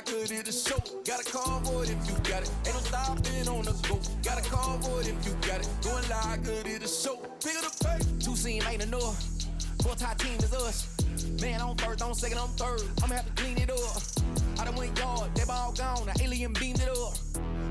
lie, cause it a show. Got a call for it if you got it. Ain't no stopping on the go. Got a call for it if you got it. Going live, cause it a show. Pick up the pace. Two scene ain't enough. Four top team is us. Man, on first, on second, on third. I'ma have to clean it up. I done went yard, they ball gone. The alien beamed it up.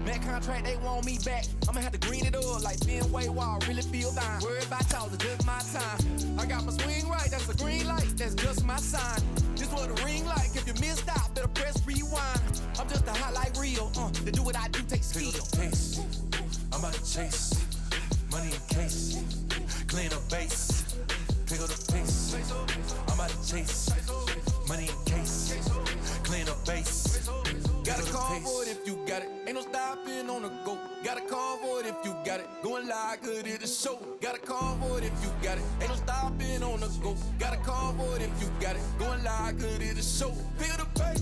Man, contract, they want me back. I'ma have to green it up like Ben Way Wall. Really feel fine. Worried about y'all, it's just my time. I got my swing right, that's a green light. That's just my sign. This what a ring like. If you missed out, better press rewind. I'm just a highlight reel. To do what I do takes skill. Pick up the pace. I'm about to chase. Money in case. Clean up base. Pick up the pace. I'm about to chase. Money in case. Clean up base. Got a call for it if you got it. Ain't no stopping on the go. Got a call for it if you got it. Going live, good it a show. Got a call for it if you got it. Ain't no stopping on the go. Got a call for it if you got it. Going live, good it a show. Pick up the pace.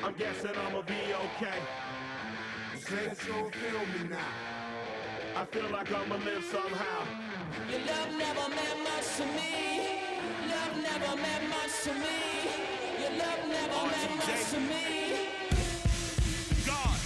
I'm guessing I'ma be okay. You say that you don't feel me now. I feel like I'ma live somehow. Your love never meant much to me. Love never meant much to me. Your love never meant much to me. God.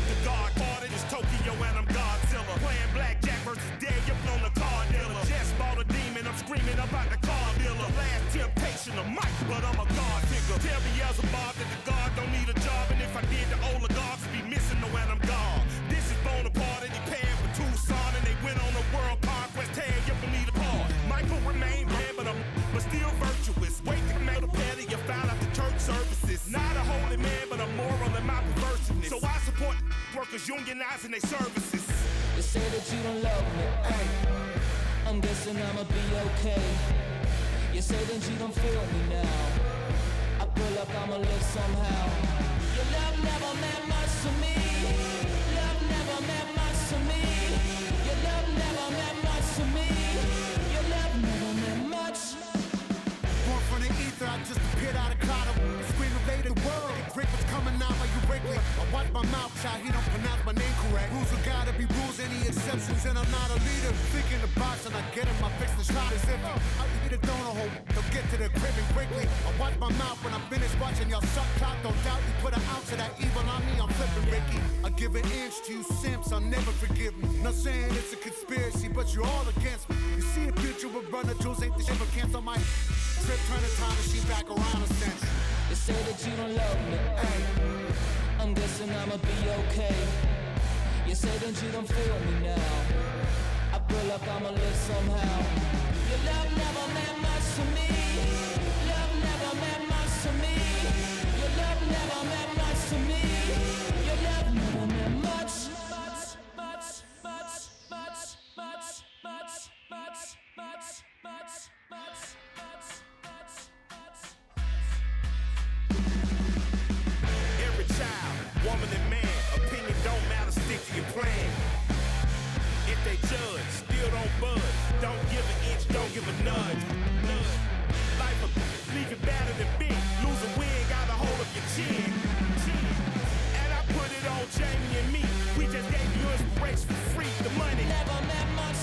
The God parted is Tokyo and I'm Godzilla. Playing blackjack versus dead, you're on the car dealer. Just bought a demon, I'm screaming about the car dealer. Last temptation of Mike, but I'm a God figure. Tell Beelzebub that the God don't need a job, and if I did, the oligarchs would be missing the when I'm gone. This is Bonaparte and he paired with Tucson, and they went on a world conquest. Tear you from need a part. Michael remained red, but still virtuous. Wait to make a petty, you found out the church services. Not a holy man, but a moral in my perverseness. So I support workers unionizing their services. You say that you don't love me. Hey, I'm guessing I'ma be okay. You say that you don't feel me now. I feel like I'ma live somehow. Your love never meant much to me. Love never meant much to me. Your love never meant much to me. Your love never meant much. Born from the ether, I just appeared out of cloud. Scream invaded the world. Drake was coming out like you break me. I watch my mouth, child, he don't pronounce my name correct. Rules will gotta be rules, any exceptions, and I'm not a leader. Think in the box and I get him, I fix the shot as if I eat a donut hole. Don't get to the crib and quickly. I watch my mouth when I finish watching y'all suck clock. Don't doubt you put an ounce of that evil on me, I'm flipping Ricky. I give an inch to you simps, I'll never forgive me. Not saying it's a conspiracy, but you're all against me. You see a future with runner jewels, ain't the shit but cancel my trip, turn the time machine back around a sense. You say that you don't love me. Hey, I'm guessing I'ma be okay. You say that you don't feel me now. I feel like I'ma live somehow. Your love never meant much to me. Love never meant much to me. Your love never meant much to me. Your love never meant much. Every child, woman and man, opinion don't matter, stick to your plan. If they judge, still don't budge. Don't give an inch, don't give a nudge. Life will leave you battered and bent. Lose a win, got a hold of your chin. And I put it on Jamie and me. We just gave you inspiration for free. The money Never meant much.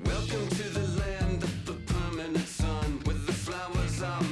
Welcome to the land of the permanent sun, where the flowers are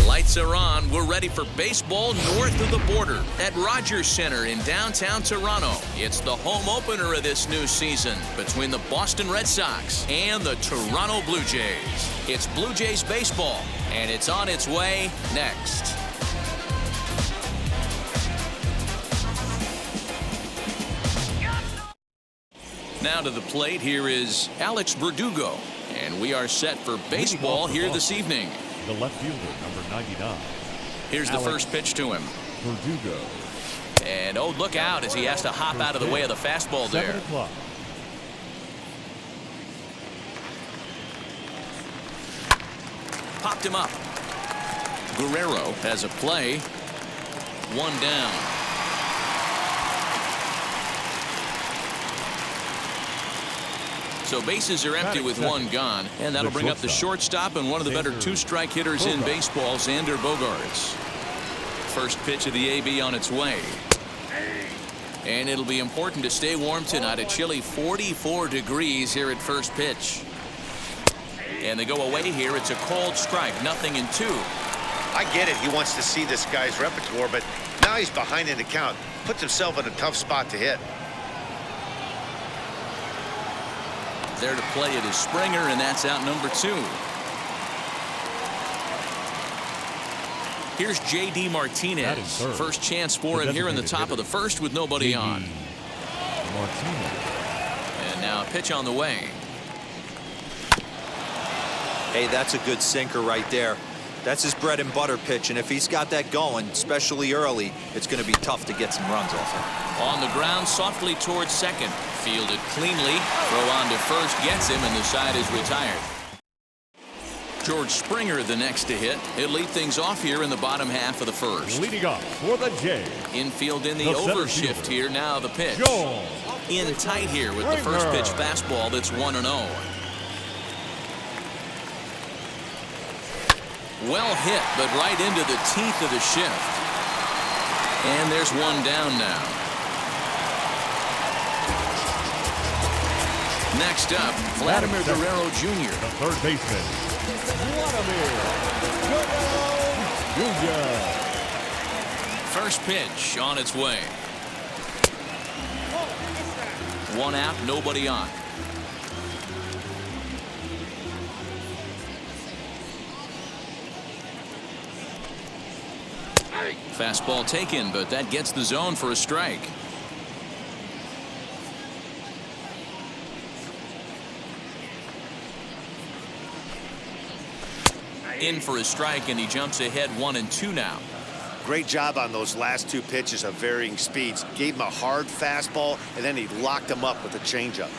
Lights are on. We're ready for baseball north of the border at Rogers Center in downtown Toronto. It's the home opener of this new season between the Boston Red Sox and the Toronto Blue Jays. It's Blue Jays baseball, and it's on its way next. Now to the plate, here is Alex Verdugo, and we are set for baseball here this evening. The left fielder, number 99. Here's the first pitch to him. Verdugo. And oh, look out as he has to hop out of the way of the fastball there. 7 o'clock. Popped him up. Guerrero has a play. One down. So bases are empty with one gone, and that'll bring up the shortstop and one of the better two-strike hitters in baseball, Xander Bogaerts. First pitch of the AB on its way. And it'll be important to stay warm tonight. A chilly 44 degrees here at first pitch. And they go away here. It's a cold strike, 0-2. I get it. He wants to see this guy's repertoire, but now he's behind in the count. Puts himself in a tough spot to hit. There to play it is Springer, and that's out number 2. Here's J.D. Martinez. First chance for him here in the top of the first with nobody on. Martinez. And now a pitch on the way. Hey, that's a good sinker right there. That's his bread and butter pitch, and if he's got that going, especially early, it's going to be tough to get some runs off him. On the ground, softly towards second. Fielded cleanly. Throw on to first gets him, and the side is retired. George Springer the next to hit. He'll lead things off here in the bottom half of the first. Leading off for the Jays. Infield in the overshift here. Now the pitch. In tight here with the first pitch fastball that's 1-0. Well hit, but right into the teeth of the shift. And there's one down now. Next up, Vladimir Guerrero Jr. The third baseman, Vladimir Guerrero Jr. First pitch on its way. 1 out, nobody on. Fastball taken, but that gets the zone for a strike. In for a strike, and he jumps ahead 1-2 now. Great job on those last 2 pitches of varying speeds. Gave him a hard fastball, and then he locked him up with a changeup.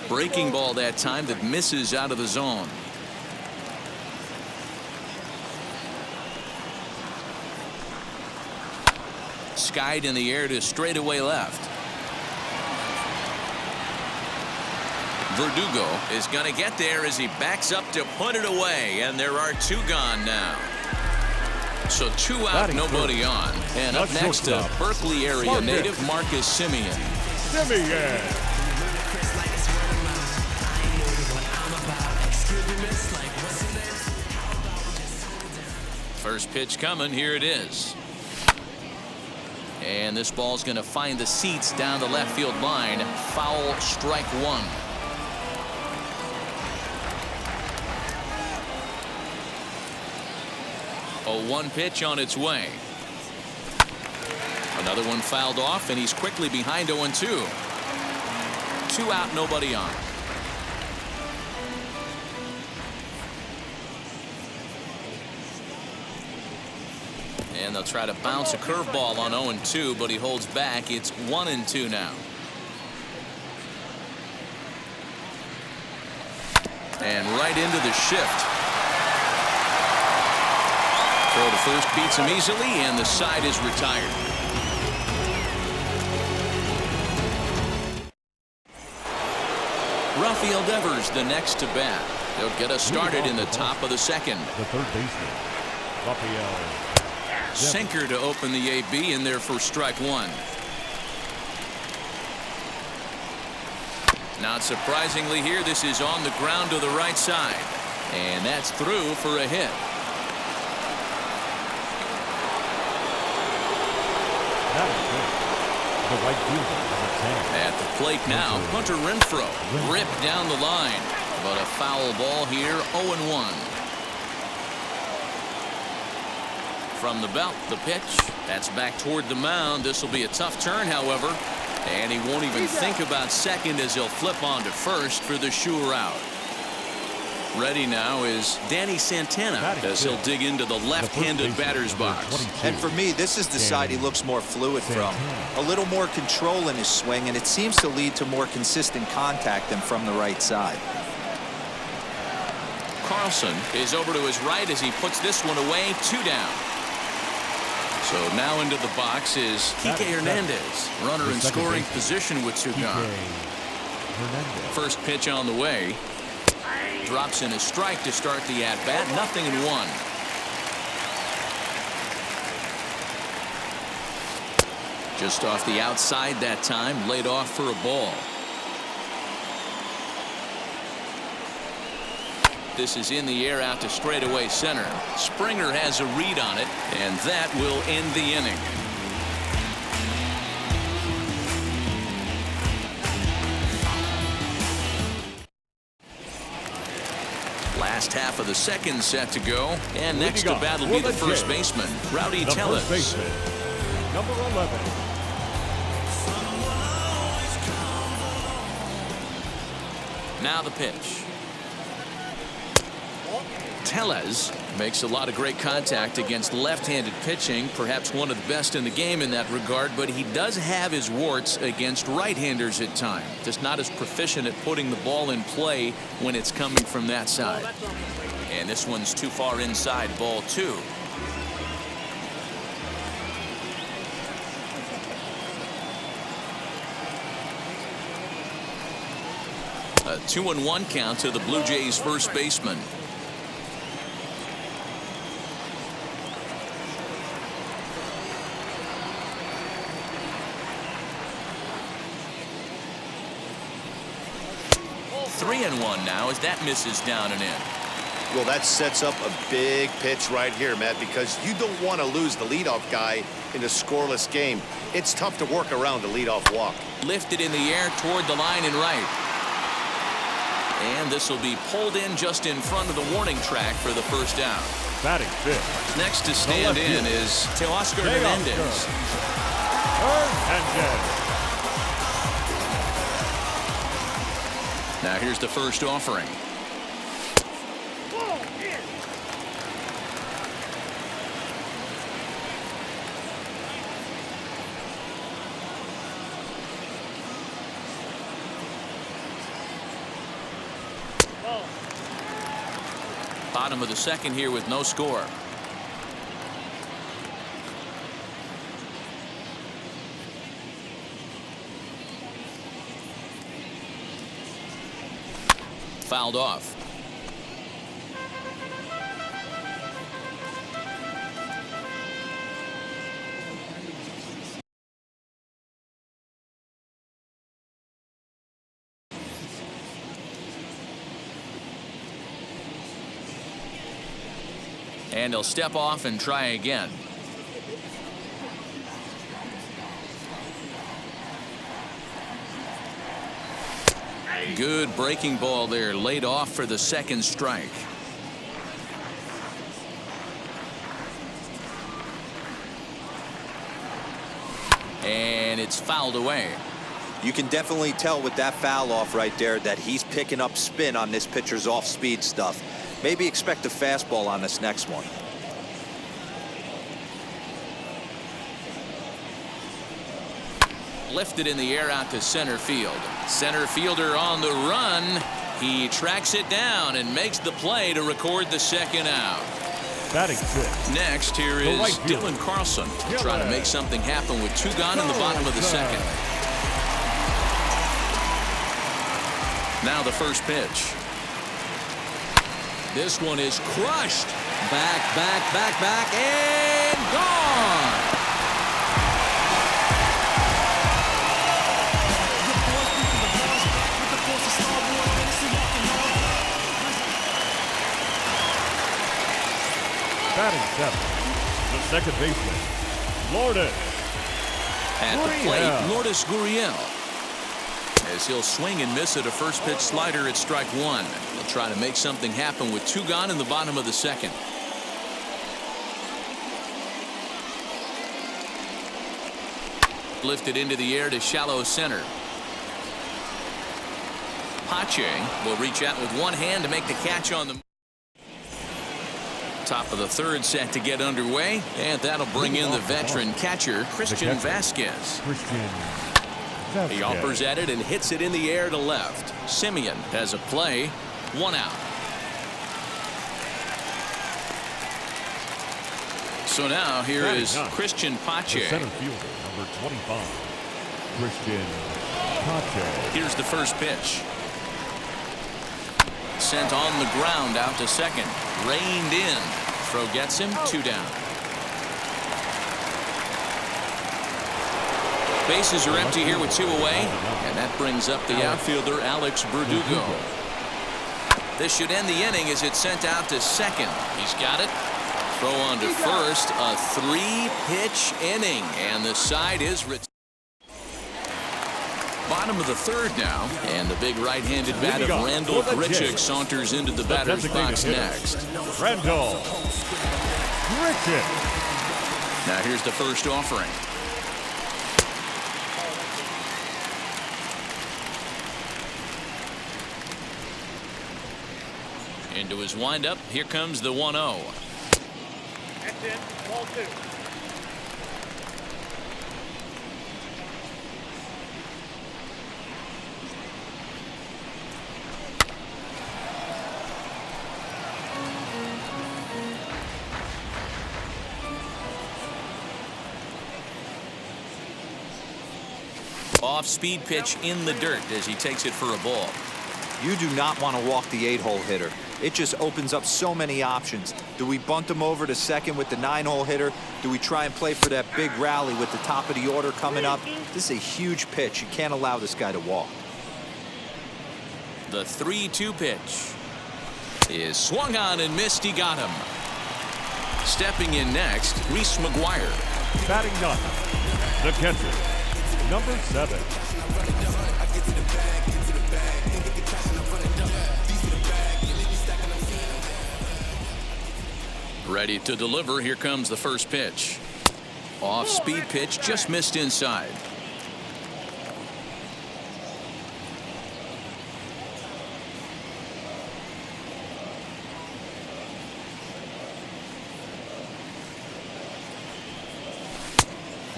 Breaking ball that time that misses out of the zone. Skied in the air to straightaway left. Verdugo is going to get there as he backs up to put it away, and there are 2 gone now. So 2 out, nobody on. And up next, a Berkeley area native, Marcus Simeon. First pitch coming, here it is. And this ball's going to find the seats down the left field line. Foul, strike 1. A 1 pitch on its way. Another one fouled off, and he's quickly behind 0-2. 2 out, nobody on. And they'll try to bounce a curveball on 0-2, but he holds back. It's 1-2 now. And right into the shift. Throw to first beats him easily, and the side is retired. Rafael Devers, the next to bat. They'll get us started in the top of the second. The third baseman, Rafael. Sinker to open the AB in there for strike 1. Not surprisingly here, this is on the ground to the right side. And that's through for a hit. That is good. The right fielder, number 10. At the plate now, Hunter Renfroe. Ripped down the line. But a foul ball here, 0-1. From the belt, the pitch. That's back toward the mound. This will be a tough turn, however. And he won't even think about second as he'll flip on to first for the sure out. Ready now is Danny Santana as he'll dig into the left-handed batter's box. And for me, this is the side he looks more fluid from. A little more control in his swing, and it seems to lead to more consistent contact than from the right side. Carlson is over to his right as he puts this one away. 2 down. So now into the box is Kike Hernandez. Runner in scoring position with 2 gone. First pitch on the way. Drops in a strike to start the at-bat. 0-1. Just off the outside that time. Laid off for a ball. This is in the air out to straightaway center. Springer has a read on it, and that will end the inning. Last half of the second set to go, and next to bat will be the first baseman, Rowdy Tellez. First baseman, number 11. Now the pitch. Tellez makes a lot of great contact against left-handed pitching, perhaps one of the best in the game in that regard, but he does have his warts against right-handers at times. Just not as proficient at putting the ball in play when it's coming from that side. And this one's too far inside, ball 2. A 2-1 count to the Blue Jays first baseman. 3-1 now as that misses down and in. Well, that sets up a big pitch right here, Matt, because you don't want to lose the leadoff guy in a scoreless game. It's tough to work around the leadoff walk. Lifted in the air toward the line and right. And this will be pulled in just in front of the warning track for the first down. Batting fifth. Next to stand in is Teoscar Hernandez. Now here's the first offering. Bottom of the second here with no score. Fouled off. And he'll step off and try again. Good breaking ball there, laid off for the second strike. And it's fouled away. You can definitely tell with that foul off right there that he's picking up spin on this pitcher's off-speed stuff. Maybe expect a fastball on this next one. Lifted in the air out to center field. Center fielder on the run. He tracks it down and makes the play to record the second out. Batting fifth. Next, here is Dylan Carlson trying to make something happen with two gone in the bottom of the second. Now the first pitch. This one is crushed. Back, and gone. Batting seventh, the second baseman, Lourdes. At the plate, Lourdes Gurriel. As he'll swing and miss at a first pitch slider at strike one. He'll try to make something happen with two gone in the bottom of the second. Lifted into the air to shallow center. Pache will reach out with one hand to make the catch on the top of the third set to get underway, and that'll bring in the veteran catcher Christian Vasquez. He offers at it and hits it in the air to left. Simeon has a play, one out. So now here is Christian Pache. The center fielder, number 25, Christian Pache. Here's the first pitch. Sent on the ground out to second. Reined in. Throw gets him, two down. Bases are empty here with two away, and that brings up the outfielder Alex Verdugo. This should end the inning as it's sent out to second. He's got it. Throw on to first. A three-pitch inning, and the side is bottom of the third now, and the big right-handed bat of Randall Grichuk saunters into the batter's box next. Randall Grichuk. Now here's the first offering. Into his windup. Here comes the 1-0. That's it. Ball two. Off-speed pitch in the dirt as he takes it for a ball. You do not want to walk the 8-hole hitter. It just opens up so many options. Do we bunt him over to second with the 9-hole hitter? Do we try and play for that big rally with the top of the order coming up? This is a huge pitch. You can't allow this guy to walk. The 3-2 pitch is swung on and missed. He got him. Stepping in next, Reese McGuire. Batting ninth, the catcher, number 7. Ready to deliver. Here comes the first pitch. Off-speed pitch, just missed inside.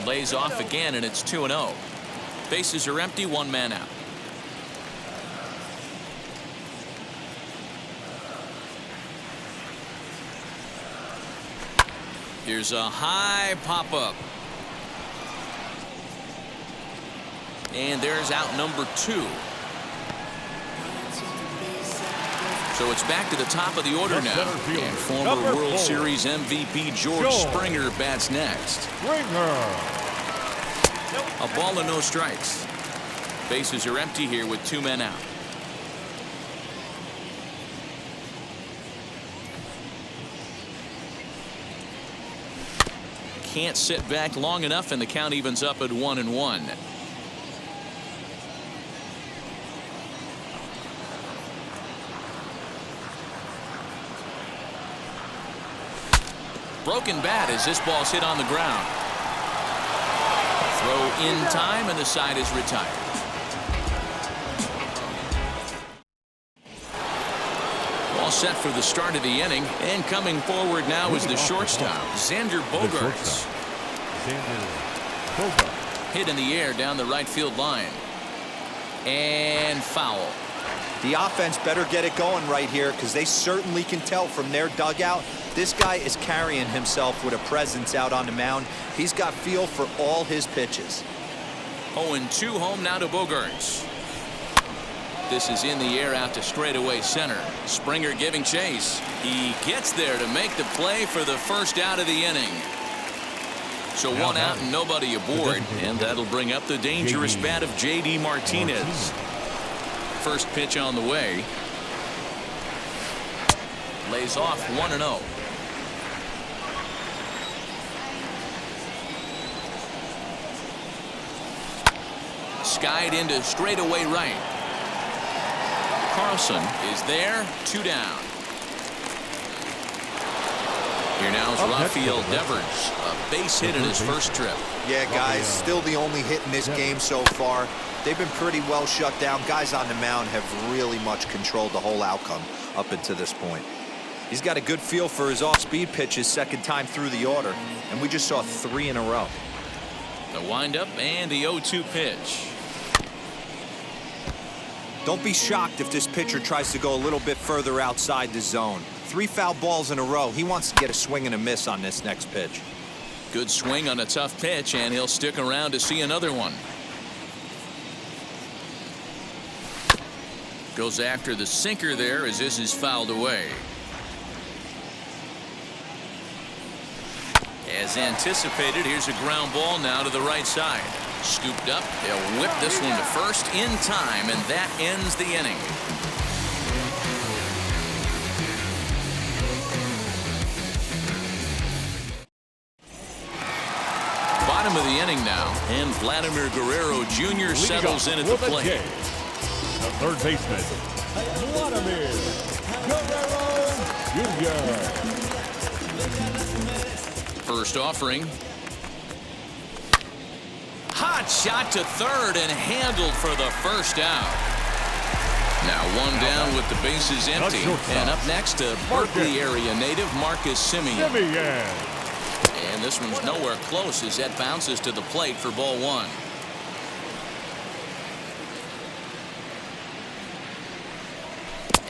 Lays off again, and it's 2-0. Bases are empty, 1 man out. Here's a high pop-up. And there's out number 2. So it's back to the top of the order now. And former World Series MVP George Springer bats next. A ball and no strikes. Bases are empty here with 2 men out. Can't sit back long enough, and the count evens up at 1-1. Broken bat as this ball's hit on the ground. Throw in time, and the side is retired. All set for the start of the inning, and coming forward now is the shortstop, Xander Bogaerts. Hit in the air down the right field line. And foul. The offense better get it going right here, because they certainly can tell from their dugout this guy is carrying himself with a presence out on the mound. He's got feel for all his pitches. 0-2 home now to Bogaerts. This is in the air out to straightaway center. Springer giving chase. He gets there to make the play for the first out of the inning. So 1 out and nobody aboard, and that'll bring up the dangerous bat of J.D. Martinez. First pitch on the way. Lays off 1-0. Skied into straightaway right. Carlson is there, 2 down. Here now is Rafael Devers, a base hit in his first trip. Yeah, guys, still the only hit in this game so far. They've been pretty well shut down. Guys on the mound have really much controlled the whole outcome up until this point. He's got a good feel for his off-speed pitches second time through the order, and we just saw 3 in a row. The windup and the 0-2 pitch. Don't be shocked if this pitcher tries to go a little bit further outside the zone. 3 foul balls in a row. He wants to get a swing and a miss on this next pitch. Good swing on a tough pitch, and he'll stick around to see another one. Goes after the sinker there as this is fouled away. As anticipated, here's a ground ball now to the right side. Scooped up, they'll whip this one to first in time, and that ends the inning. Bottom of the inning now, and Vladimir Guerrero Jr. settles in at the plate. The third baseman, Vladimir Guerrero Jr. First offering. Hot shot to third and handled for the first out. Now 1 down with the bases empty. And up next, a Berkeley area native, Marcus Semien. And this one's nowhere close as that bounces to the plate for ball 1.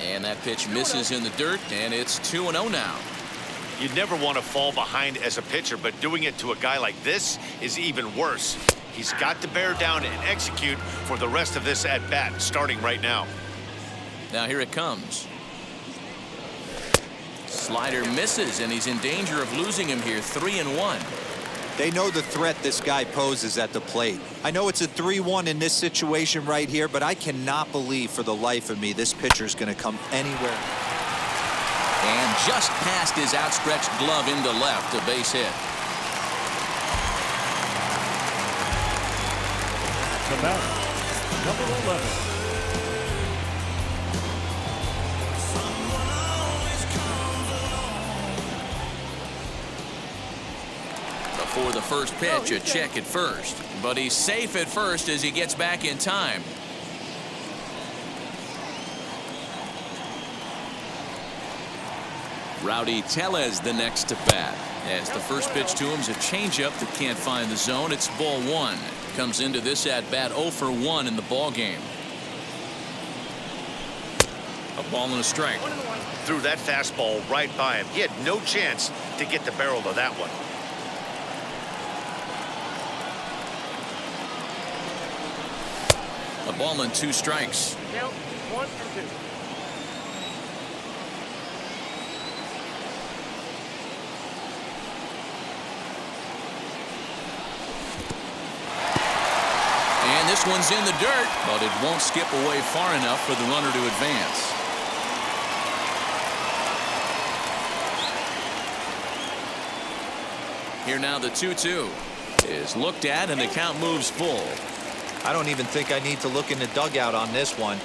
And that pitch misses in the dirt, and it's 2-0 now. You'd never want to fall behind as a pitcher, but doing it to a guy like this is even worse. He's got to bear down and execute for the rest of this at-bat, starting right now. Now here it comes. Slider misses, and he's in danger of losing him here. 3-1. They know the threat this guy poses at the plate. I know it's a 3-1 in this situation right here, but I cannot believe for the life of me this pitcher's going to come anywhere. And just past his outstretched glove into left, a base hit. The batter, number 11. For the first pitch, a check at first, but he's safe at first as he gets back in time. Rowdy Tellez the next to bat, as the first pitch to him is a changeup that can't find the zone. It's ball one. Comes into this at bat 0 for 1 in the ball game. A ball and a strike. Threw that fastball right by him. He had no chance to get the barrel of that one. A ball and 2 strikes. Count 1 and 2. And this one's in the dirt, but it won't skip away far enough for the runner to advance. Here now the 2-2 is looked at, and the count moves full. I don't even think I need to look in the dugout on this one.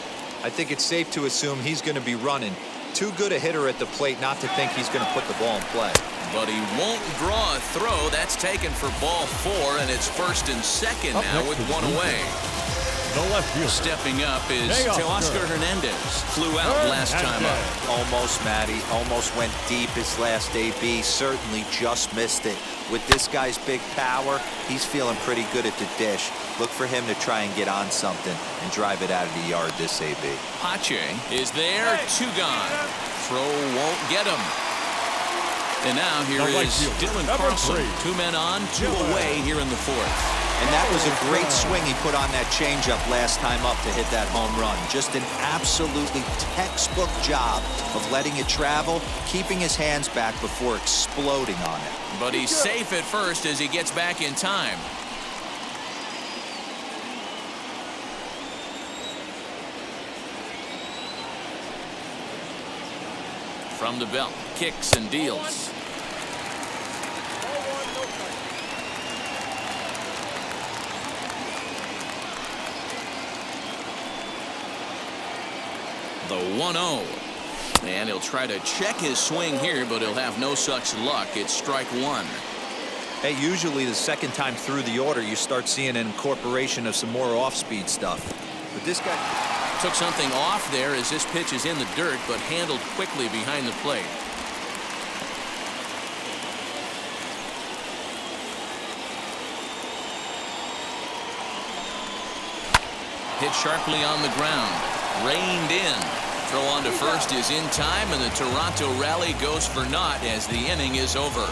I think it's safe to assume he's going to be running. Too good a hitter at the plate not to think he's going to put the ball in play. But he won't draw a throw. That's taken for ball 4, and it's first and second now with 1 away. The left fielder. Stepping up is Teoscar Hernandez. Flew out last time up. Almost, Matty. Almost went deep his last AB. Certainly just missed it. With this guy's big power, he's feeling pretty good at the dish. Look for him to try and get on something and drive it out of the yard this AB. Pache is there. 2 gone. Throw won't get him. And now here is Dylan Carlson. 2 men on, 2 away here in the 4th. And that was a great swing he put on that changeup last time up to hit that home run. Just an absolutely textbook job of letting it travel, keeping his hands back before exploding on it. But he's safe at first as he gets back in time. From the belt, kicks and deals. The 1-0. And he'll try to check his swing here, but he'll have no such luck. It's strike 1. Hey, usually the second time through the order, you start seeing an incorporation of some more off-speed stuff. But this guy took something off there as this pitch is in the dirt, but handled quickly behind the plate. Hit sharply on the ground. Reined in. Throw on to first is in time, and the Toronto rally goes for naught as the inning is over.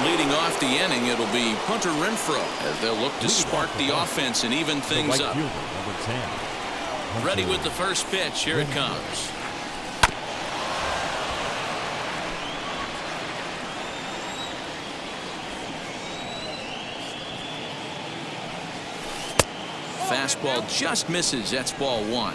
Leading off the inning, it'll be Hunter Renfroe as they'll look to spark the offense and even things up. Ready with the first pitch. Here it comes. Fastball just misses. That's ball 1.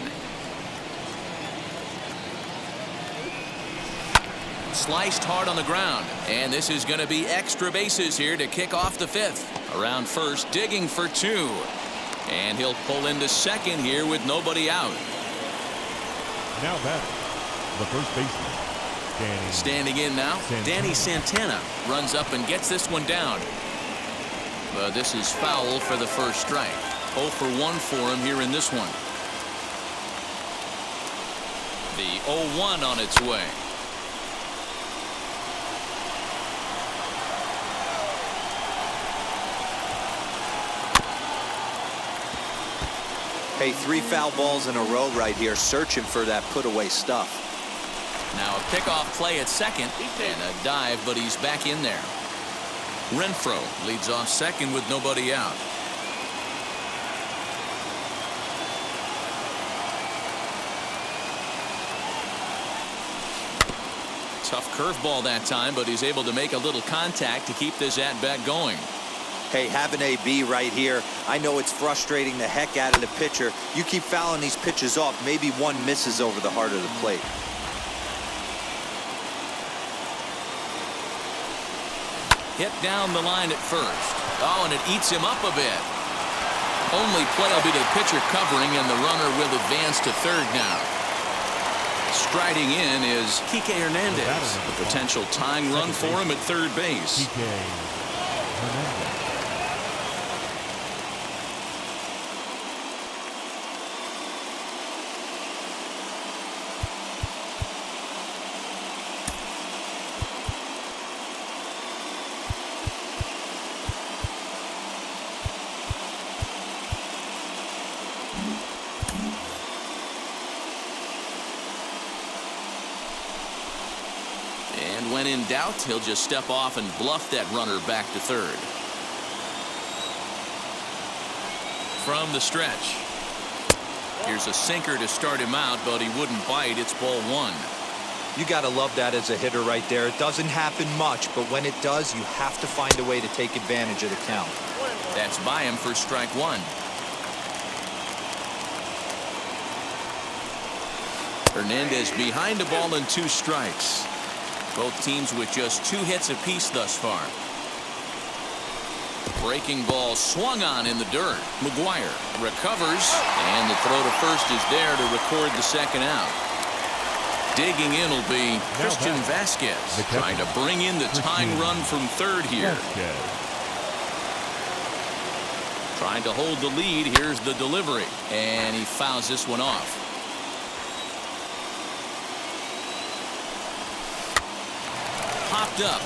Sliced hard on the ground, and this is going to be extra bases here to kick off the 5th. Around first, digging for 2, and he'll pull into second here with nobody out. Now batting, the first baseman, standing in now, Danny Santana runs up and gets this one down. But this is foul for the first strike. 0 for 1 for him here in this one. The 0-1 on its way. Hey, 3 foul balls in a row right here, searching for that put-away stuff. Now a pickoff play at second and a dive, but he's back in there. Renfroe leads off second with nobody out. Tough curveball that time, but he's able to make a little contact to keep this at-bat going. Hey, have an AB right here. I know it's frustrating the heck out of the pitcher. You keep fouling these pitches off, maybe one misses over the heart of the plate. Hit down the line at first. Oh, and it eats him up a bit. Only play will be to the pitcher covering, and the runner will advance to third now. Striding in is Kike Hernandez. A potential tying run for him at third base. Kike Hernandez. And when in doubt, he'll just step off and bluff that runner back to third. From the stretch. Here's a sinker to start him out, but he wouldn't bite. It's ball one. You got to love that as a hitter right there. It doesn't happen much, but when it does, you have to find a way to take advantage of the count. That's by him for strike one. Hernandez behind the ball and 2 strikes. Both teams with just 2 hits apiece thus far. Breaking ball swung on in the dirt. McGuire recovers, and the throw to first is there to record the second out. Digging in will be Christian Vasquez, trying to bring in the tying run from third here. Trying to hold the lead. Here's the delivery, and he fouls this one off. Popped up.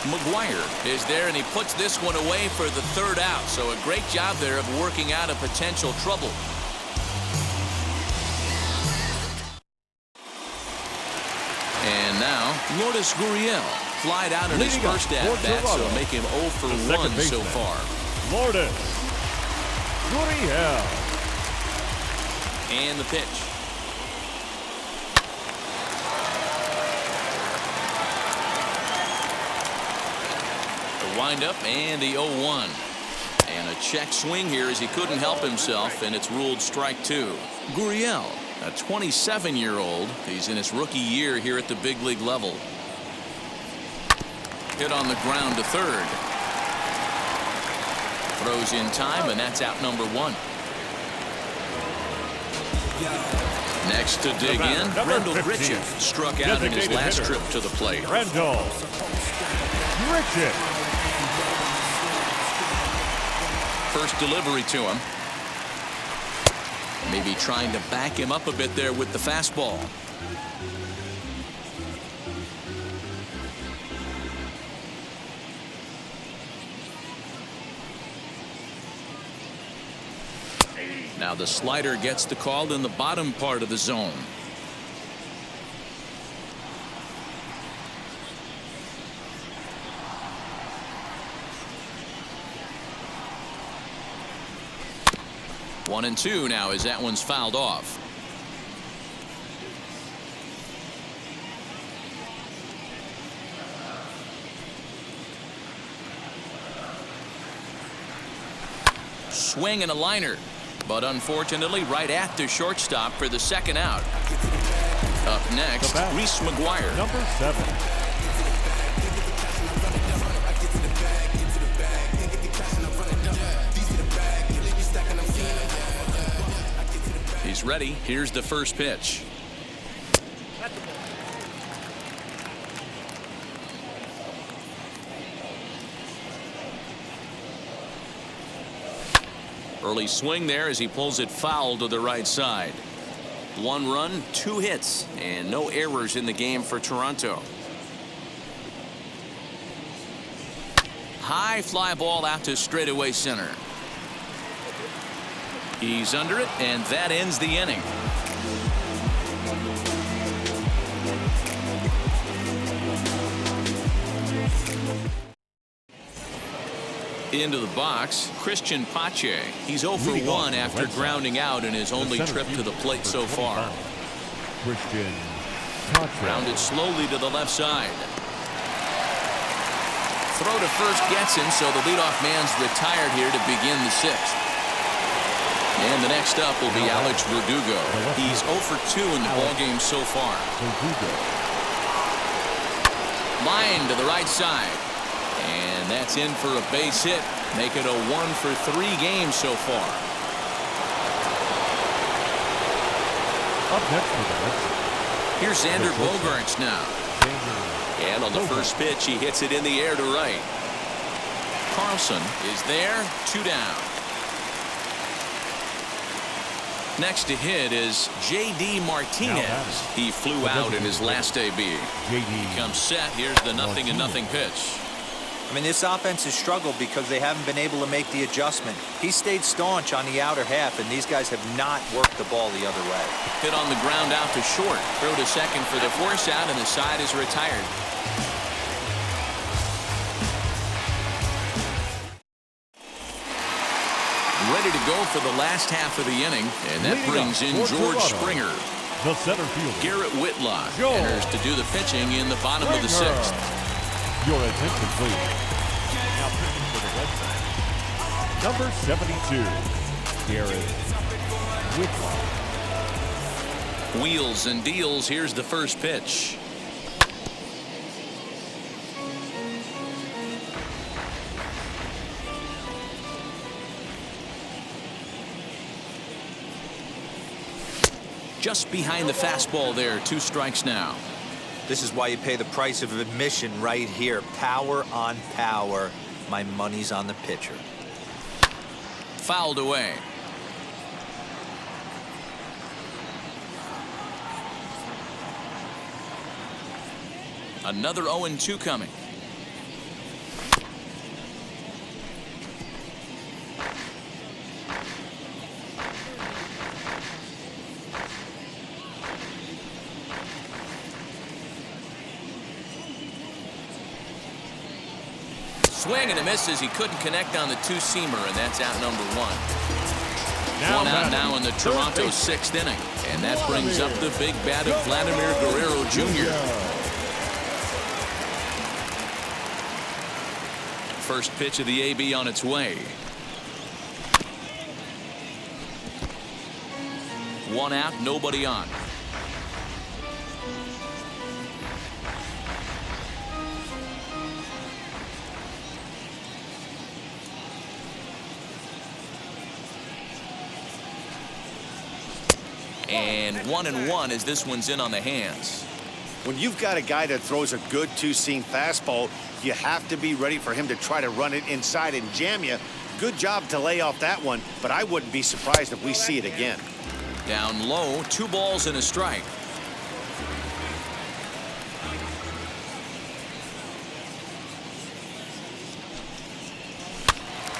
McGuire is there, and he puts this one away for the third out. So a great job there of working out a potential trouble. And now Lourdes Gurriel flied out in his first at-bat, so make him 0 for 1 so far. Lourdes Gurriel. And the pitch. Wind up and the 0-1, and a check swing here as he couldn't help himself, and it's ruled strike 2. Gurriel, a 27-year-old. He's in his rookie year here at the big league level. Hit on the ground to third. Throws in time, and that's out number 1. Next to dig in, Rendell Grichuk struck out in his last trip to the plate. Rendell Grichuk. First delivery to him. Maybe trying to back him up a bit there with the fastball. Now the slider gets the call in the bottom part of the zone. One and 2 now as that one's fouled off. Swing and a liner, but unfortunately right at the shortstop for the second out. Up next, Reese McGuire. Number 7. He's ready. Here's the first pitch. Early swing there as he pulls it foul to the right side. 1 run, 2 hits, and no errors in the game for Toronto. High fly ball out to straightaway center. He's under it, and that ends the inning. Into the box, Christian Pache. He's 0 for 1 after grounding out in his only trip to the plate so far. Christian Grounded slowly to the left side. Throw to first gets him, so the leadoff man's retired here to begin the sixth. And the next up will be Alex Verdugo. He's 0 for 2 in the ballgame so far. Line to the right side. And that's in for a base hit. Make it a 1 for 3 game so far. Up next for the Red Sox. Here's Xander Bogaerts now. And on the first pitch, he hits it in the air to right. Carlson is there, 2 down. Next to hit is J.D. Martinez. He flew out in his last debut. He comes set. Here's the 0-0 pitch. I mean, this offense has struggled because they haven't been able to make the adjustment. He stayed staunch on the outer half, and these guys have not worked the ball the other way. Hit on the ground out to short. Throw to second for the force out, and the side is retired. Ready to go for the last half of the inning, and that brings in George Springer. The center fielder, Garrett Whitlock enters to do the pitching in the bottom of the sixth. Your attention, please. Now pitching for the Red Sox, number 72, Garrett Whitlock. Wheels and deals. Here's the first pitch. Just behind the fastball there. 2 strikes now. This is why you pay the price of admission right here. Power on power. My money's on the pitcher. Fouled away. Another 0-2 coming. Swing and a miss as he couldn't connect on the 2-seamer, and that's out number 1. One out now in the Toronto 6th inning, and that brings up the big bat of Vladimir Guerrero Jr. First pitch of the AB on its way. 1 out, nobody on. And 1-1 as this one's in on the hands. When you've got a guy that throws a good 2-seam fastball, you have to be ready for him to try to run it inside and jam you. Good job to lay off that one, but I wouldn't be surprised if we see it again. Down low, 2 balls and a strike.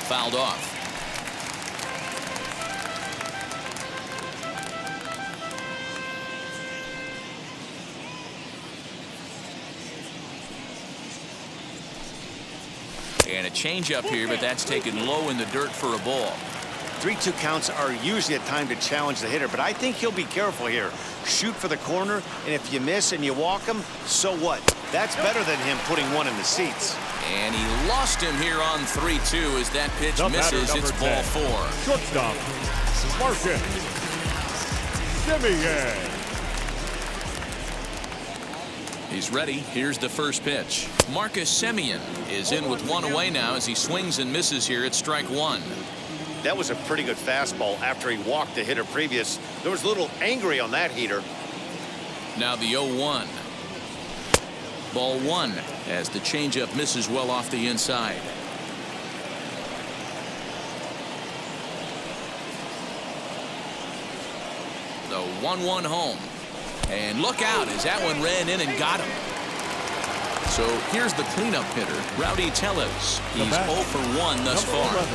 Fouled off. And a changeup here, but that's taken low in the dirt for a ball. 3-2 counts are usually a time to challenge the hitter, but I think he'll be careful here. Shoot for the corner, and if you miss and you walk him, so what? That's better than him putting one in the seats. And he lost him here on 3-2 as that pitch misses. It's ball 4. Shortstop, Marcus Semien. He's ready. Here's the first pitch. Marcus Semien is in with 1 away now as he swings and misses here at strike 1. That was a pretty good fastball after he walked the hitter previous. There was a little angry on that heater. Now the 0-1. Ball 1 as the changeup misses well off the inside. The 1-1 home. And look out as that one ran in and got him. So here's the cleanup hitter, Rowdy Tellez. He's 0 for 1 thus far. 11.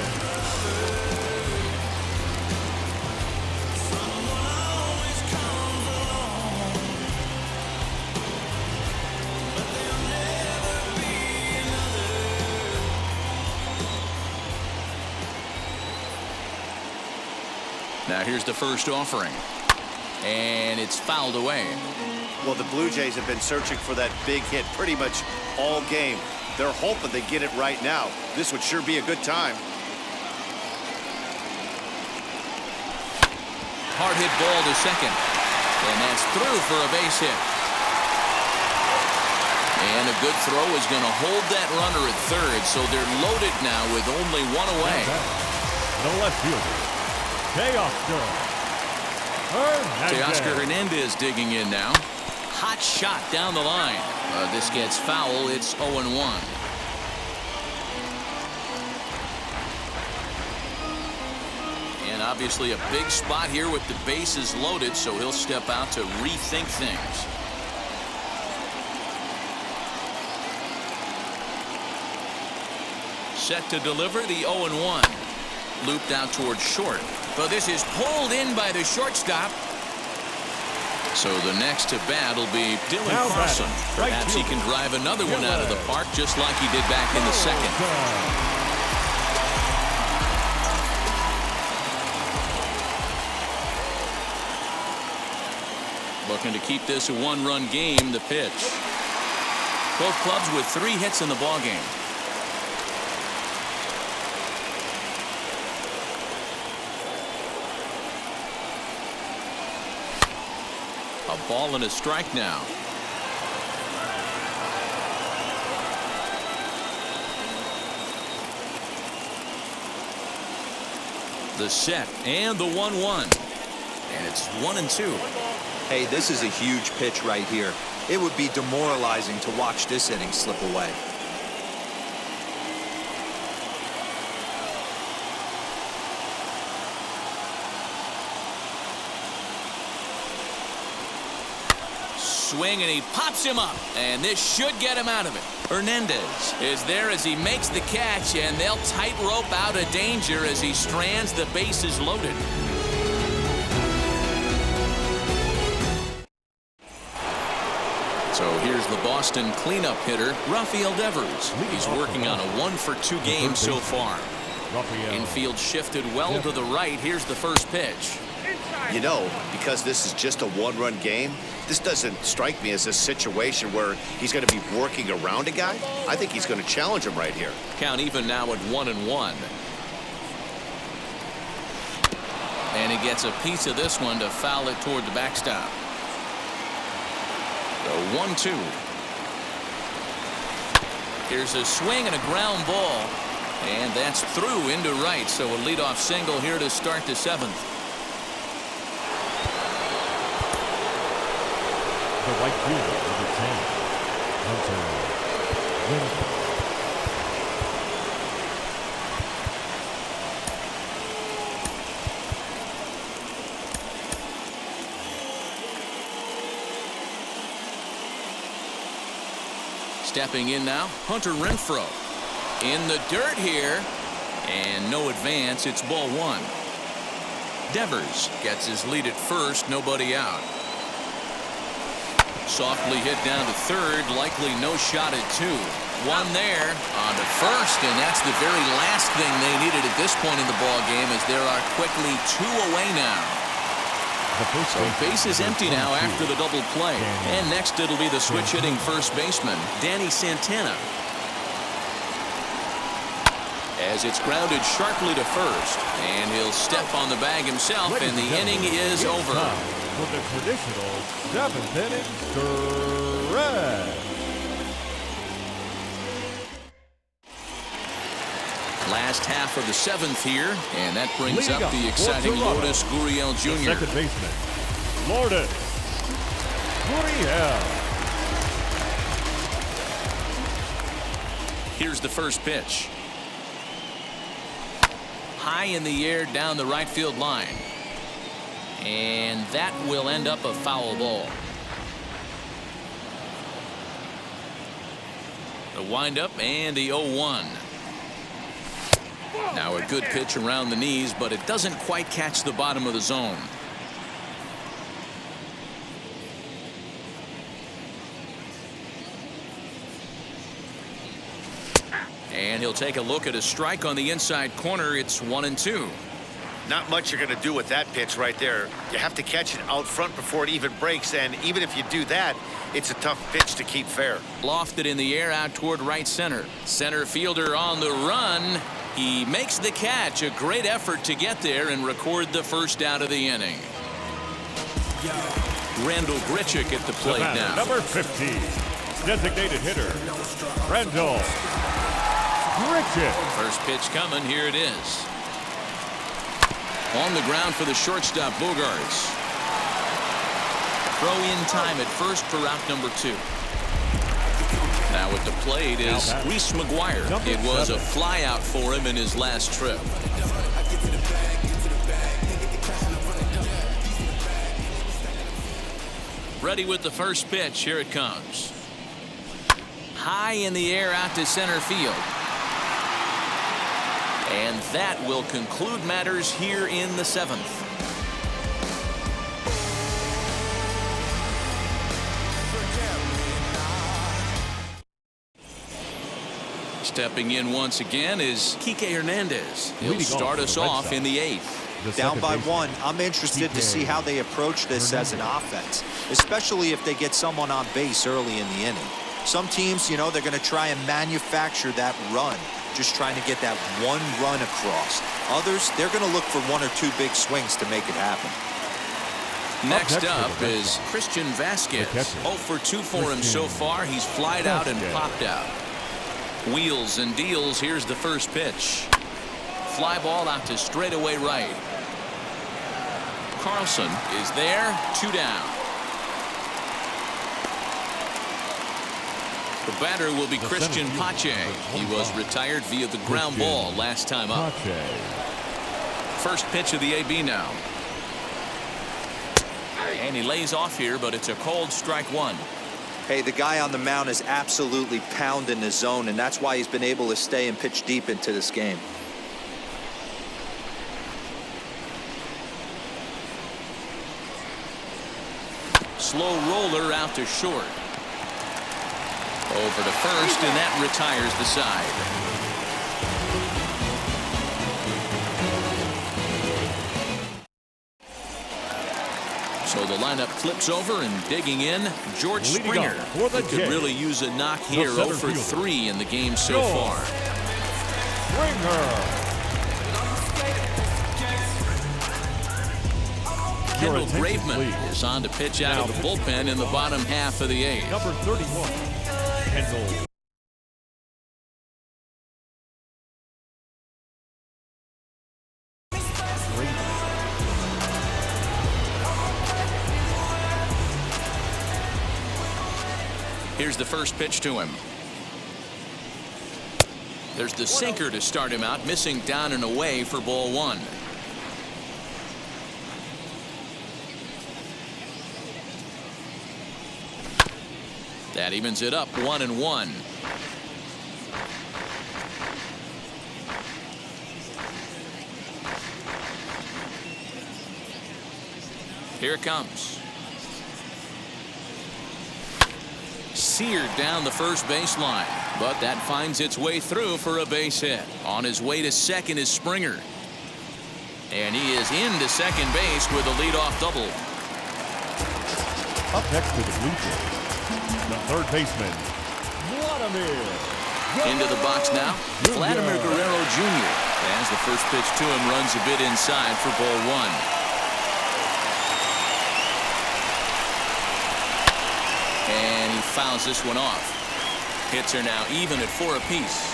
Now here's the first offering. And it's fouled away. Well, the Blue Jays have been searching for that big hit pretty much all game. They're hoping they get it right now. This would sure be a good time. Hard hit ball to second. And that's through for a base hit. And a good throw is going to hold that runner at third, so they're loaded now with only one away. The left fielder, Teoscar Hernandez digging in now. Hot shot down the line. This gets foul. It's 0-1. And obviously a big spot here with the bases loaded, so he'll step out to rethink things. Set to deliver the 0-1. Looped out towards short. But this is pulled in by the shortstop. So the next to bat will be Dylan Carlson. Perhaps he can drive another one out of the park just like he did back in the second. Looking to keep this a one-run game. The pitch. Both clubs with 3 hits in the ballgame. A ball and a strike now. The set and the 1-1. And it's 1-2. Hey, this is a huge pitch right here. It would be demoralizing to watch this inning slip away. Swing, and he pops him up, and this should get him out of it. Hernandez is there as he makes the catch, and they'll tightrope out of danger as he strands the bases loaded. So here's the Boston cleanup hitter, Rafael Devers. He's working on a 1-for-2 game so far. Infield shifted well to the right. Here's the first pitch. You know, because this is just a one-run game, this doesn't strike me as a situation where he's going to be working around a guy. I think he's going to challenge him right here. Count even now at 1-1. And he gets a piece of this one to foul it toward the backstop. The 1-2. Here's a swing and a ground ball. And that's through into right. So a leadoff single here to start the 7th. The right fielder, number 10, Hunter Renfroe. Stepping in now, Hunter Renfroe. In the dirt here, and no advance. It's ball 1. Devers gets his lead at first, nobody out. Softly hit down to third, likely no shot at 2. One there on to first, and that's the very last thing they needed at this point in the ball game, as there are quickly 2 away now. So base is empty now after the double play. And next it'll be the switch hitting first baseman, Danny Santana. As it's grounded sharply to first, and he'll step on the bag himself, and the inning is over. For the traditional 7th inning stretch. Last half of the 7th here, and that brings up the exciting Lourdes Gurriel Jr. Second baseman, Lourdes Gurriel. Here's the first pitch. High in the air down the right field line. And that will end up a foul ball. The windup and the 0-1. Now a good pitch around the knees, but it doesn't quite catch the bottom of the zone. And he'll take a look at a strike on the inside corner. It's 1-2. Not much you're going to do with that pitch right there. You have to catch it out front before it even breaks, and even if you do that, it's a tough pitch to keep fair. Lofted in the air out toward right center. Center fielder on the run. He makes the catch. A great effort to get there and record the first out of the inning. Randall Grichuk at the plate now. Number 50, designated hitter, Randall Grichuk. First pitch coming. Here it is. On the ground for the shortstop, Bogarts. Throw in time at first for route number 2. Now at the plate is Reese McGuire. It was a fly out for him in his last trip. Ready with the first pitch. Here it comes. High in the air out to center field. And that will conclude matters here in the 7th. Stepping in once again is Kike Hernandez. He'll start us off in the 8th. Down by 1. I'm interested to see how they approach this as an offense, especially if they get someone on base early in the inning. Some teams, you know, they're going to try and manufacture that run, just trying to get that one run across. Others, they're going to look for 1 or 2 big swings to make it happen. Next up is Christian Vasquez. 0 for 2 for him so far. He's flied out and popped out. Wheels and deals. Here's the first pitch. Fly ball out to straightaway right. Carlson is there. 2 down. The batter will be Christian Pache. He was retired via the ground ball last time up. First pitch of the AB now. And he lays off here, but it's a cold strike 1. Hey, the guy on the mound is absolutely pounding the zone, and that's why he's been able to stay and pitch deep into this game. Slow roller out to short. Over to first, and that retires the side. So the lineup flips over, and digging in, George Springer. He could really use a knock here. 0 for 3 in the game so far. Kendall Graveman is on to pitch out of the bullpen in the bottom half of the 8th. Number 31, Kendall. Here's the first pitch to him. There's the sinker to start him out, missing down and away for ball 1. That evens it up 1-1. Here it comes. Seared down the first baseline, but that finds its way through for a base hit. On his way to second is Springer. And he is into second base with a leadoff double. Up next to the bleachers, the third baseman, Vladimir. Into the box now, Vladimir Guerrero Jr. As the first pitch to him runs a bit inside for ball 1. And he fouls this one off. Hits are now even at 4 apiece.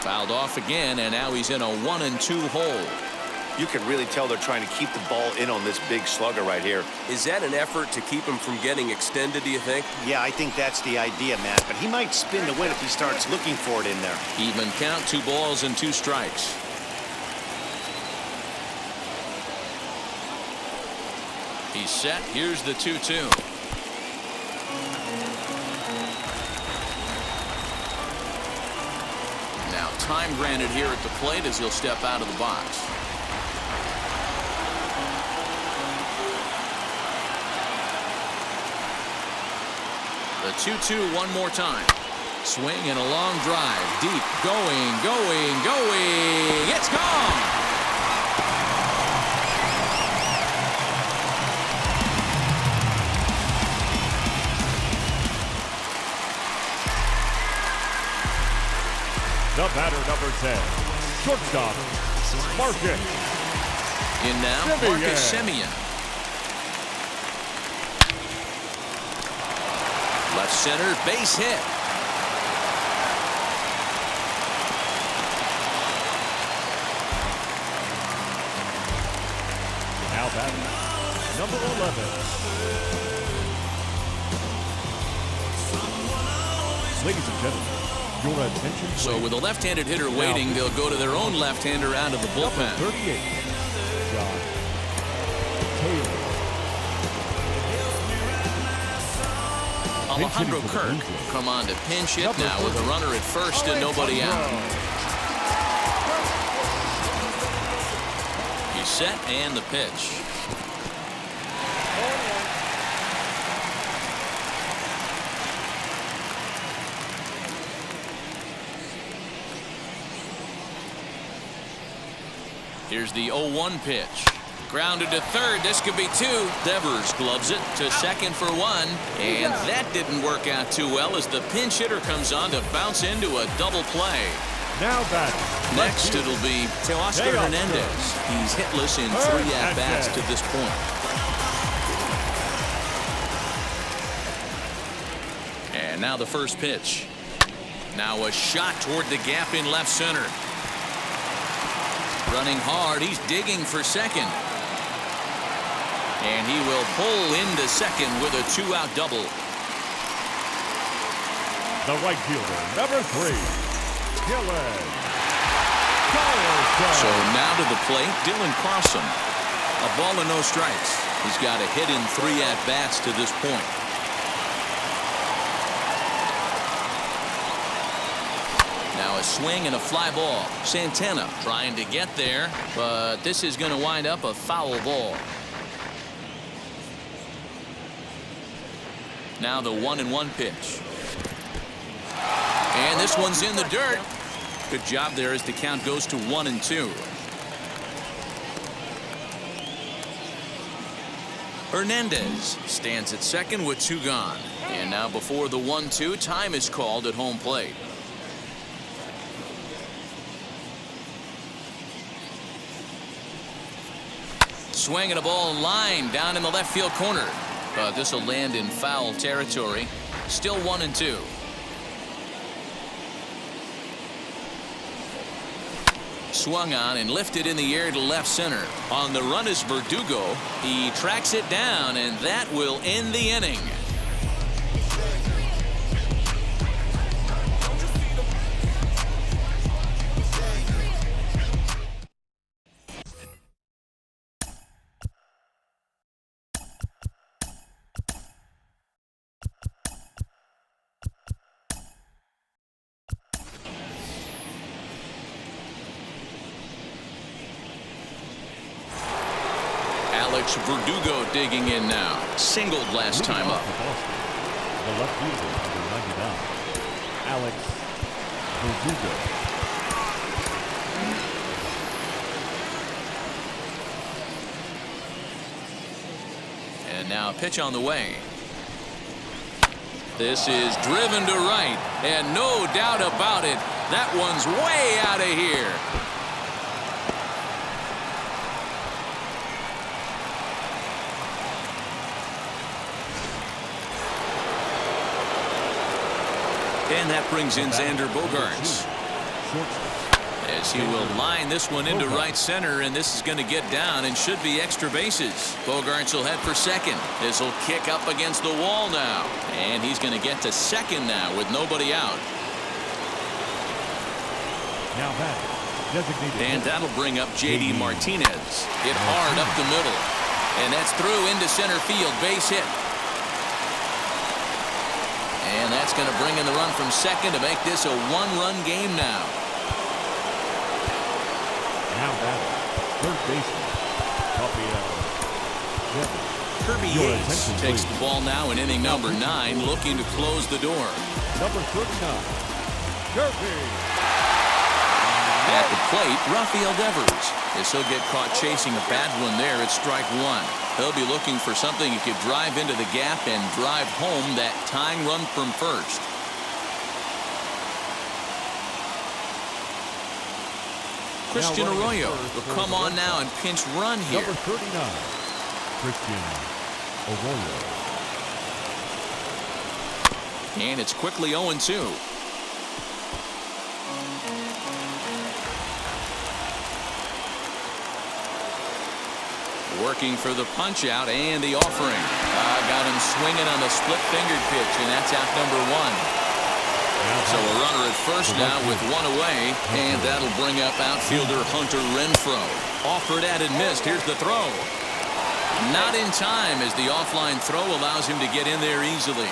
Fouled off again, and now he's in a 1-2 hole. You can really tell they're trying to keep the ball in on this big slugger right here. Is that an effort to keep him from getting extended, do you think? Yeah, I think that's the idea, Matt. But he might spin the win if he starts looking for it in there. Even count, 2 balls and 2 strikes. He's set. Here's the 2-2. Now time granted here at the plate as he'll step out of the box. The 2-2 one more time. Swing and a long drive. Deep. Going. It's gone. The batter, number 10, shortstop, Marcus. In now, Marcus Semien. Left center, base hit. Now batting, number 11. Ladies and gentlemen, your attention. So with a left-handed hitter waiting, they'll go to their own left-hander out of the bullpen. 38, John Taylor. Alejandro Kirk come on to pinch hit now with a runner at first and nobody out. He's set and the pitch. Here's the 0-1 pitch. Grounded to third. This could be two. Devers gloves it to second for one. And that didn't work out too well as the pinch hitter comes on to bounce into a double play. Now back. Next it'll be Teoscar Hernandez. He's hitless in 3 at-bats to this point. And now the first pitch. Now a shot toward the gap in left center. Running hard, he's digging for second. And he will pull into second with a 2-out double. The right fielder, number 3, Dylan. So now to the plate, Dylan Carlson. A ball and no strikes. He's got a hit in 3 at-bats to this point. Now a swing and a fly ball. Santana trying to get there, but this is going to wind up a foul ball. Now the 1-1 pitch. And this one's in the dirt. Good job there as the count goes to 1-2. Hernandez stands at second with 2 gone. And now before the 1-2, time is called at home plate. Swinging a ball line down in the left field corner. But this will land in foul territory. Still 1-2. Swung on and lifted in the air to left center. On the run is Verdugo. He tracks it down, and that will end the inning. Verdugo digging in now. Singled last time up. The left fielder, number 99, Alex Verdugo. And now a pitch on the way. This is driven to right, and no doubt about it, that one's way out of here. And that brings in Xander Bogaerts. As he will line this one into right center, and this is going to get down and should be extra bases. Bogaerts will head for second. This will kick up against the wall now. And he's going to get to second now with nobody out. Now back, designated. And that'll bring up J.D. Martinez. Hit hard up the middle. And that's through into center field. Base hit. And that's going to bring in the run from second to make this a 1-run game now. Now batting, third baseman, Kirby Yates takes the ball now in inning number 9, looking to close the door. Number 39, Kirby. At the plate, Rafael Devers. As he'll get caught chasing a bad one there at strike 1. He'll be looking for something he could drive into the gap and drive home that tying run from first. Christian Arroyo will come on now and pinch run here. Number 39, Christian Arroyo. And it's quickly 0-2. Working for the punch out and the offering. Got him swinging on the split fingered pitch, and that's out number 1. So a runner at first now with 1 away, and that'll bring up outfielder Hunter Renfroe. Offered at and missed. Here's the throw. Not in time as the offline throw allows him to get in there easily.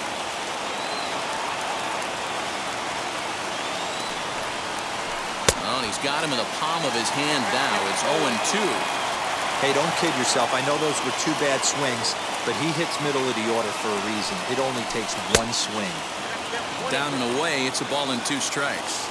Well, he's got him in the palm of his hand now. It's 0-2. Hey, don't kid yourself. I know those were 2 bad swings, but he hits middle of the order for a reason. It only takes 1 swing. Down and away, it's a ball and 2 strikes.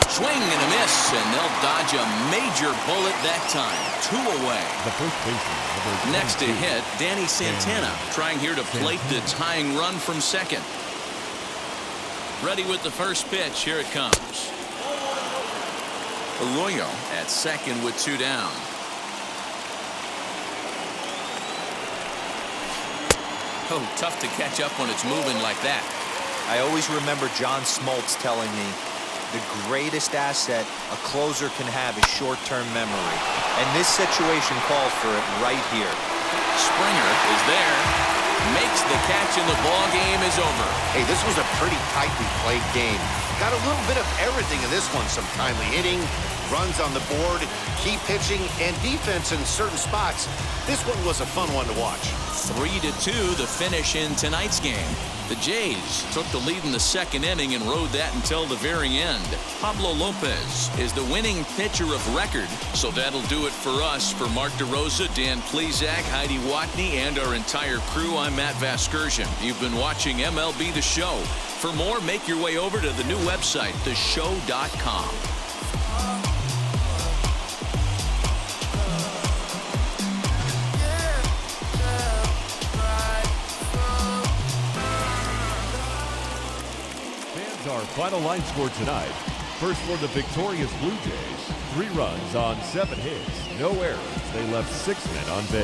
Swing and a miss, and they'll dodge a major bullet that time. 2 away. The first baseman. Next to hit, Danny Santana, trying here to plate the tying run from second. Ready with the first pitch. Here it comes. Arroyo at second with 2 down. Oh, tough to catch up when it's moving like that. I always remember John Smoltz telling me the greatest asset a closer can have is short-term memory. And this situation calls for it right here. Springer is there. Makes the catch and the ball game is over. Hey, this was a pretty tightly played game. Got a little bit of everything in this one. Some timely hitting, runs on the board, key pitching, and defense in certain spots. This one was a fun one to watch. 3-2 the finish in tonight's game. The Jays took the lead in the second inning and rode that until the very end. Pablo Lopez is the winning pitcher of record. So that'll do it for us. For Mark DeRosa, Dan Plezak, Heidi Watney, and our entire crew, I'm Matt Vasgersian. You've been watching MLB The Show. For more, make your way over to the new website, theshow.com. Our final line score tonight. First for the victorious Blue Jays, 3 runs on 7 hits, no errors. They left 6 men on base.